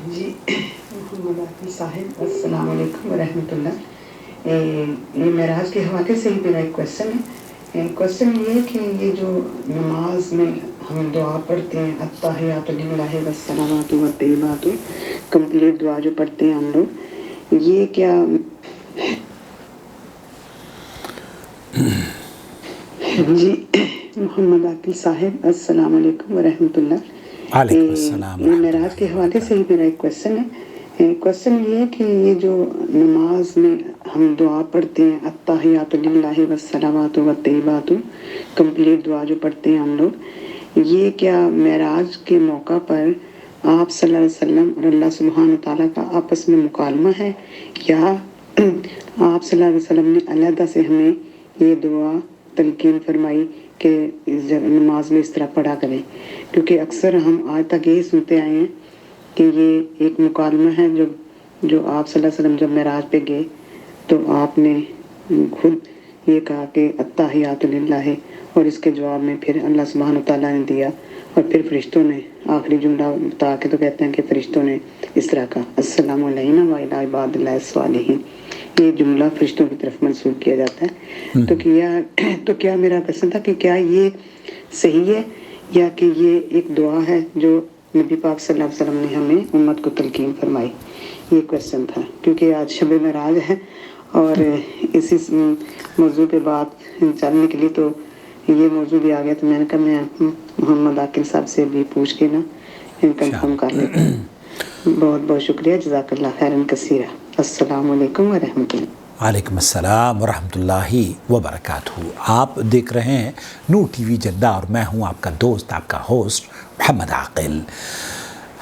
جی محمد عاقل صاحب السلام علیکم ورحمۃ اللہ۔ یہ معراج کے حوالے سے ہی میرا ایک کویشچن ہے۔ کویشچن یہ ہے کہ یہ جو نماز میں ہم دعا پڑھتے ہیں التحیات للہ والصلوات والطیبات، کمپلیٹ دعا جو پڑھتے ہیں ہم لوگ، یہ کیا جی محمد عاقل صاحب السلام علیکم ورحمۃ اللہ۔ وعلیکم السلام یہ معراج کے حوالے سے ہی میرا ایک کویشچن ہے۔ کویشچن یہ ہے کہ یہ جو نماز میں ہم دعا پڑھتے ہیں التحیات للہ والصلوات والطیبات، کمپلیٹ دعا جو پڑھتے ہیں ہم لوگ، یہ کیا معراج کے موقع پر آپ صلی اللہ علیہ وسلم اور اللہ سبحانہ تعالیٰ کا آپس میں مکالمہ ہے، یا آپ صلی اللہ علیہ وسلم نے علیحدہ سے ہمیں یہ دعا تلقین فرمائی کہ نماز میں اس طرح پڑھا کریں؟ کیونکہ اکثر ہم آج تک یہی سنتے آئے ہیں کہ یہ ایک مکالمہ ہے جو آپ صلی اللہ علیہ وسلم جب معراج پہ گئے تو آپ نے خود یہ کہا کہ التحیات للہ، اور اس کے جواب میں پھر اللہ سبحانہ تعالیٰ نے دیا، اور پھر فرشتوں نے آخری جملہ بتا کے تو کہتے ہیں کہ فرشتوں نے اس طرح کہا السلام علینا وعلی عباد اللہ الصالحین، یہ جملہ فرشتوں کی طرف منسوب کیا جاتا ہے۔ تو کیا میرا کویشچن تھا کہ کیا یہ صحیح ہے، یا کہ یہ ایک دعا ہے جو نبی پاک صلی اللہ علیہ وسلم نے ہمیں امت کو تلقین فرمائی؟ یہ کویشچن تھا، کیونکہ آج شب معراج ہے اور اسی موضوع پہ بات چلنے کے لیے تو یہ موضوع بھی آ گیا، تو میں نے کہا میں محمد عاقل صاحب سے بھی پوچھ کے نا کنفرم کر لیتا ہوں۔ بہت بہت شکریہ، جزاک اللہ خیرا کثیرا۔ السلام علیکم ورحمۃ اللہ۔ وعلیکم السلام ورحمۃ اللہ وبرکاتہ۔ آپ دیکھ رہے ہیں نور ٹی وی جدہ، اور میں ہوں آپ کا دوست، آپ کا ہوسٹ محمد عاقل۔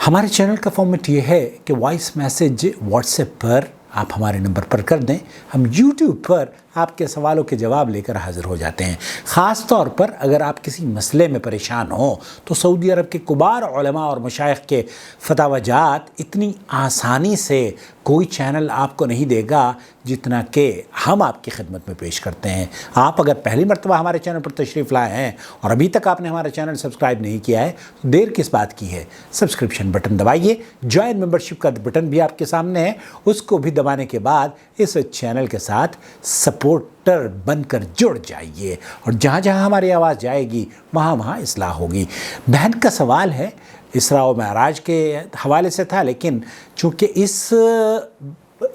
ہمارے چینل کا فارمیٹ یہ ہے کہ وائس میسج واٹس ایپ پر آپ ہمارے نمبر پر کر دیں، ہم یوٹیوب پر آپ کے سوالوں کے جواب لے کر حاضر ہو جاتے ہیں۔ خاص طور پر اگر آپ کسی مسئلے میں پریشان ہوں تو سعودی عرب کے کبار علماء اور مشائخ کے فتاوی جات اتنی آسانی سے کوئی چینل آپ کو نہیں دے گا جتنا کہ ہم آپ کی خدمت میں پیش کرتے ہیں۔ آپ اگر پہلی مرتبہ ہمارے چینل پر تشریف لائے ہیں اور ابھی تک آپ نے ہمارا چینل سبسکرائب نہیں کیا ہے تو دیر کس بات کی ہے؟ سبسکرپشن بٹن دبائیے، جوائن ممبرشپ کا بٹن بھی آپ کے سامنے ہے، اس کو بھی دبانے کے بعد اس چینل کے ساتھ سپورٹر بن کر جڑ جائیے، اور جہاں جہاں ہماری آواز جائے گی وہاں وہاں اصلاح ہوگی۔ بہن کا سوال ہے، اسراء و معراج کے حوالے سے تھا، لیکن چونکہ اس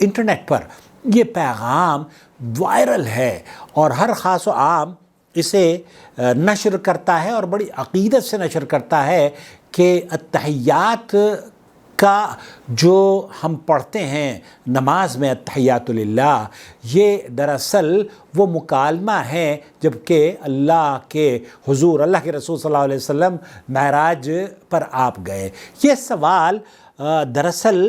انٹرنیٹ پر یہ پیغام وائرل ہے اور ہر خاص و عام اسے نشر کرتا ہے اور بڑی عقیدت سے نشر کرتا ہے کہ التحیات کا جو ہم پڑھتے ہیں نماز میں التحیات للہ، یہ دراصل وہ مکالمہ ہے جب کہ اللہ کے حضور، اللہ کے رسول صلی اللہ علیہ وسلم معراج پر آپ گئے۔ یہ سوال دراصل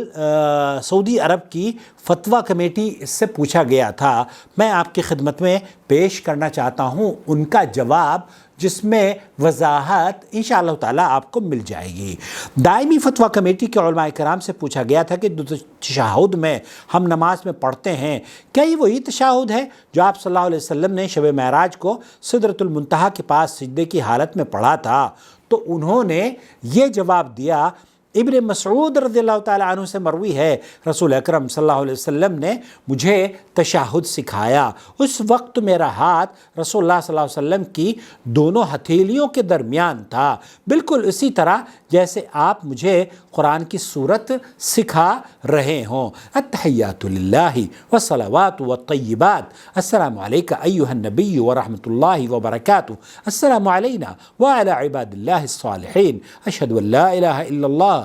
سعودی عرب کی فتویٰ کمیٹی سے پوچھا گیا تھا، میں آپ کی خدمت میں پیش کرنا چاہتا ہوں ان کا جواب، جس میں وضاحت انشاءاللہ تعالیٰ آپ کو مل جائے گی۔ دائمی فتویٰ کمیٹی کے علماء کرام سے پوچھا گیا تھا کہ تشہد میں ہم نماز میں پڑھتے ہیں، کیا یہ وہی تشہد ہے جو آپ صلی اللہ علیہ وسلم نے شب معراج کو سدرۃ المنتہا کے پاس سجدے کی حالت میں پڑھا تھا؟ تو انہوں نے یہ جواب دیا، ابن مسعود رضی اللہ تعالیٰ عنہ سے مروی ہے، رسول اکرم صلی اللہ علیہ وسلم نے مجھے تشہد سکھایا، اس وقت میرا ہاتھ رسول اللہ صلی اللہ علیہ وسلم کی دونوں ہتھیلیوں کے درمیان تھا، بالکل اسی طرح جیسے آپ مجھے قرآن کی سورت سکھا رہے ہوں۔ التحیات للہ والصلوات والطیبات، السلام علیک ایھا النبی ورحمۃ اللہ وبرکاتہ، السلام علینا وعلی عباد اللہ الصالحین، اشہد ان لا الہ الا اللہ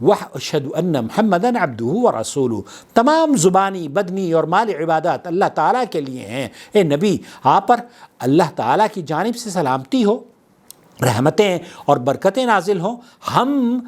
واشہد ان محمدا عبدہ ورسولہ۔ تمام زبانی، بدنی اور مالی عبادات اللہ تعالیٰ کے لیے ہیں۔ اے نبی، آپ پر اللہ تعالیٰ کی جانب سے سلامتی ہو، رحمتیں اور برکتیں نازل ہوں، ہم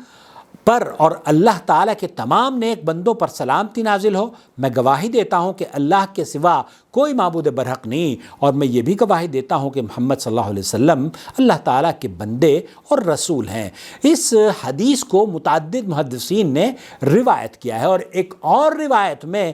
پر اور اللہ تعالیٰ کے تمام نیک بندوں پر سلامتی نازل ہو۔ میں گواہی دیتا ہوں کہ اللہ کے سوا کوئی معبود برحق نہیں، اور میں یہ بھی گواہی دیتا ہوں کہ محمد صلی اللہ علیہ وسلم اللہ تعالیٰ کے بندے اور رسول ہیں۔ اس حدیث کو متعدد محدثین نے روایت کیا ہے، اور ایک اور روایت میں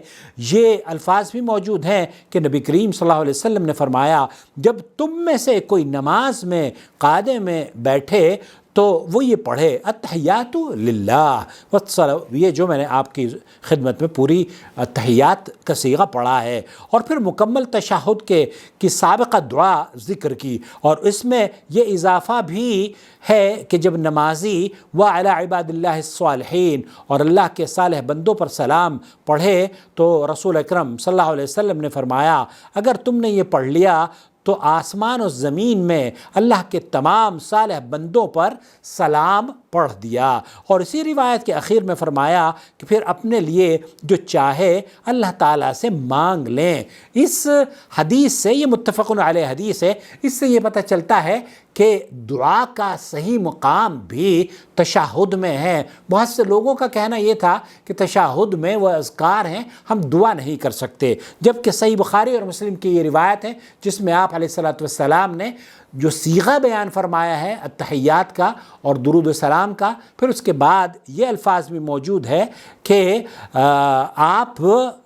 یہ الفاظ بھی موجود ہیں کہ نبی کریم صلی اللہ علیہ وسلم نے فرمایا، جب تم میں سے کوئی نماز میں قاعدے میں بیٹھے تو وہ یہ پڑھے التحیات للہ والصلوات، یہ جو میں نے آپ کی خدمت میں پوری تحیات کا صیغہ پڑھا ہے، اور پھر مکمل تشہد کی سابقہ دعا ذکر کی، اور اس میں یہ اضافہ بھی ہے کہ جب نمازی وعلی عباد اللہ الصالحین اور اللہ کے صالح بندوں پر سلام پڑھے تو رسول اکرم صلی اللہ علیہ وسلم نے فرمایا اگر تم نے یہ پڑھ لیا تو آسمان و زمین میں اللہ کے تمام صالح بندوں پر سلام پڑھ دیا، اور اسی روایت کے اخیر میں فرمایا کہ پھر اپنے لیے جو چاہے اللہ تعالیٰ سے مانگ لیں۔ اس حدیث سے، یہ متفق علیہ حدیث ہے، اس سے یہ پتہ چلتا ہے کہ دعا کا صحیح مقام بھی تشہد میں ہے۔ بہت سے لوگوں کا کہنا یہ تھا کہ تشہد میں وہ اذکار ہیں، ہم دعا نہیں کر سکتے، جبکہ صحیح بخاری اور مسلم کی یہ روایت ہے جس میں آپ علیہ الصلوۃ والسلام نے جو صیغہ بیان فرمایا ہے التحیات کا اور درود و سلام کا، پھر اس کے بعد یہ الفاظ بھی موجود ہے کہ آپ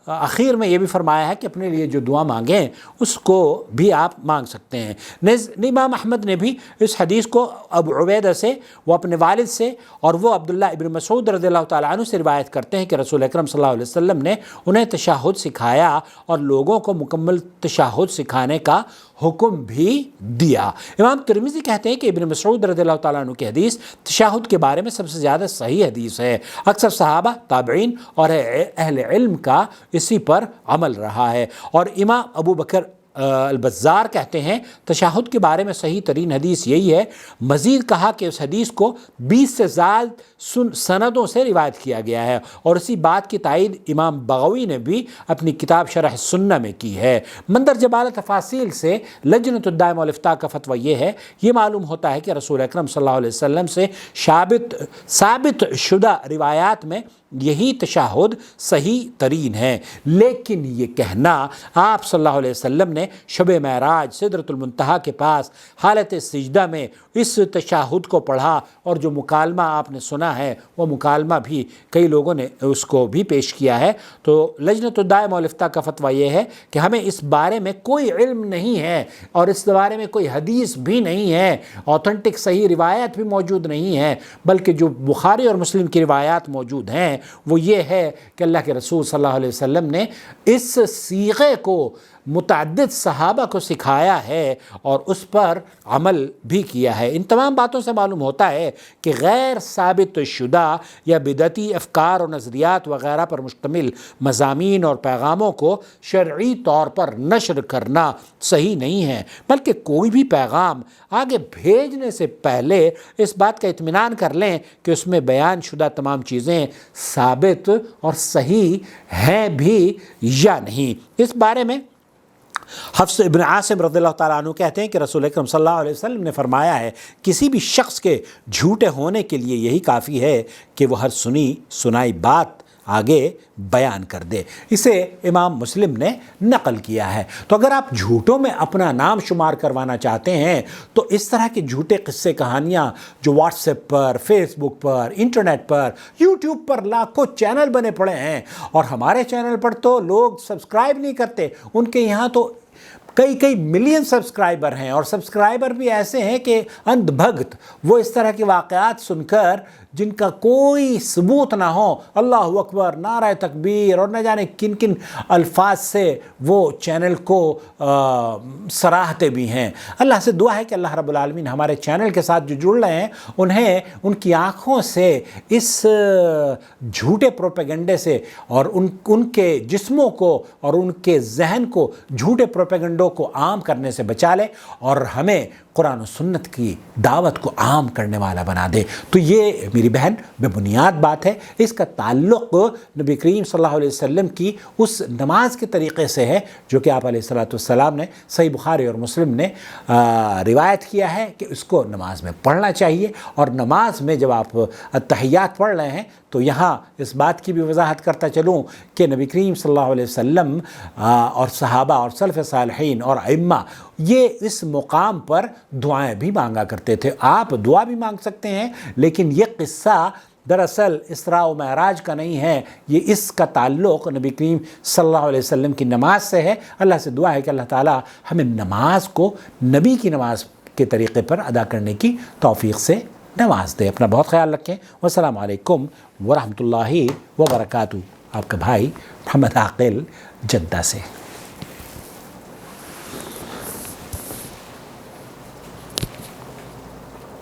اخیر میں یہ بھی فرمایا ہے کہ اپنے لیے جو دعا مانگیں اس کو بھی آپ مانگ سکتے ہیں۔ امام احمد نے بھی اس حدیث کو ابو عبیدہ سے، وہ اپنے والد سے، اور وہ عبداللہ ابن مسعود رضی اللہ تعالیٰ عنہ سے روایت کرتے ہیں کہ رسول اکرم صلی اللہ علیہ وسلم نے انہیں تشہد سکھایا اور لوگوں کو مکمل تشہد سکھانے کا حکم بھی دیا۔ امام ترمذی کہتے ہیں کہ ابن مسعود رضی اللہ تعالیٰ عنہ کی حدیث تشہد کے بارے میں سب سے زیادہ صحیح حدیث ہے، اکثر صحابہ، تابعین اور اہل علم کا اسی پر عمل رہا ہے، اور امام ابو بکر البزار کہتے ہیں تشہد کے بارے میں صحیح ترین حدیث یہی ہے۔ مزید کہا کہ اس حدیث کو 20 سے زائد سندوں سے روایت کیا گیا ہے، اور اسی بات کی تائید امام بغوی نے بھی اپنی کتاب شرح سنہ میں کی ہے۔ مندرجہ بالا تفاصیل سے لجنۃ الدائمہ والافتاء کا فتویٰ یہ معلوم ہوتا ہے کہ رسول اکرم صلی اللہ علیہ وسلم سے ثابت شدہ روایات میں یہی تشہد صحیح ترین ہے، لیکن یہ کہنا آپ صلی اللہ علیہ وسلم نے شب معراج سدرۃ المنتہا کے پاس حالت سجدہ میں اس تشہد کو پڑھا، اور جو مکالمہ آپ نے سنا ہے وہ مکالمہ بھی کئی لوگوں نے اس کو بھی پیش کیا ہے، تو لجنۃ الدائمہ والافتاء کا فتویٰ یہ ہے کہ ہمیں اس بارے میں کوئی علم نہیں ہے، اور اس بارے میں کوئی حدیث بھی نہیں ہے، اوتھنٹک صحیح روایت بھی موجود نہیں ہے، بلکہ جو بخاری اور مسلم کی روایات موجود ہیں وہ یہ ہے کہ اللہ کے رسول صلی اللہ علیہ وسلم نے اس صیغے کو متعدد صحابہ کو سکھایا ہے اور اس پر عمل بھی کیا ہے۔ ان تمام باتوں سے معلوم ہوتا ہے کہ غیر ثابت شدہ یا بدعتی افکار و نظریات وغیرہ پر مشتمل مضامین اور پیغاموں کو شرعی طور پر نشر کرنا صحیح نہیں ہے، بلکہ کوئی بھی پیغام آگے بھیجنے سے پہلے اس بات کا اطمینان کر لیں کہ اس میں بیان شدہ تمام چیزیں ثابت اور صحیح ہیں بھی یا نہیں۔ اس بارے میں حفص ابن عاصم رضی اللہ تعالیٰ عنہ کہتے ہیں کہ رسول اکرم صلی اللہ علیہ وسلم نے فرمایا ہے کسی بھی شخص کے جھوٹے ہونے کے لیے یہی کافی ہے کہ وہ ہر سنی سنائی بات آگے بیان کر دے۔ اسے امام مسلم نے نقل کیا ہے۔ تو اگر آپ جھوٹوں میں اپنا نام شمار کروانا چاہتے ہیں تو اس طرح کے جھوٹے قصے کہانیاں جو واٹس ایپ پر، فیس بک پر، انٹرنیٹ پر، یوٹیوب پر لاکھوں چینل بنے پڑے ہیں، اور ہمارے چینل پر تو لوگ سبسکرائب نہیں کرتے، ان کے یہاں تو کئی ملین سبسکرائبر ہیں، اور سبسکرائبر بھی ایسے ہیں کہ اندھ بھگت، وہ اس طرح کے واقعات سن کر جن کا کوئی ثبوت نہ ہو، اللہ اکبر، نعرہ تکبیر اور نہ جانے کن کن الفاظ سے وہ چینل کو سراہتے بھی ہیں۔ اللہ سے دعا ہے کہ اللہ رب العالمین ہمارے چینل کے ساتھ جو جڑ رہے ہیں انہیں ان کی آنکھوں سے اس جھوٹے پروپیگنڈے سے اور ان کے جسموں کو اور ان کے ذہن کو جھوٹے پروپیگنڈوں کو عام کرنے سے بچا لے، اور ہمیں قرآن و سنت کی دعوت کو عام کرنے والا بنا دے۔ تو یہ میری بہن بے بنیاد بات ہے، اس کا تعلق نبی کریم صلی اللہ علیہ وسلم کی اس نماز کے طریقے سے ہے جو کہ آپ علیہ الصلوۃ والسلام نے صحیح بخاری اور مسلم نے روایت کیا ہے کہ اس کو نماز میں پڑھنا چاہیے۔ اور نماز میں جب آپ التحیات پڑھ رہے ہیں تو یہاں اس بات کی بھی وضاحت کرتا چلوں کہ نبی کریم صلی اللہ علیہ وسلم اور صحابہ اور سلف صالحین اور ائمہ یہ اس مقام پر دعائیں بھی مانگا کرتے تھے۔ آپ دعا بھی مانگ سکتے ہیں، لیکن یہ قصہ دراصل اسراء و معراج کا نہیں ہے، یہ اس کا تعلق نبی کریم صلی اللہ علیہ وسلم کی نماز سے ہے۔ اللہ سے دعا ہے کہ اللہ تعالی ہمیں نماز کو نبی کی نماز کے طریقے پر ادا کرنے کی توفیق سے نواز دے. اپنا بہت خیال رکھیں. والسلام علیکم ورحمۃ اللہ وبرکاتہ. آپ کا بھائی محمد عاقل جدہ سے.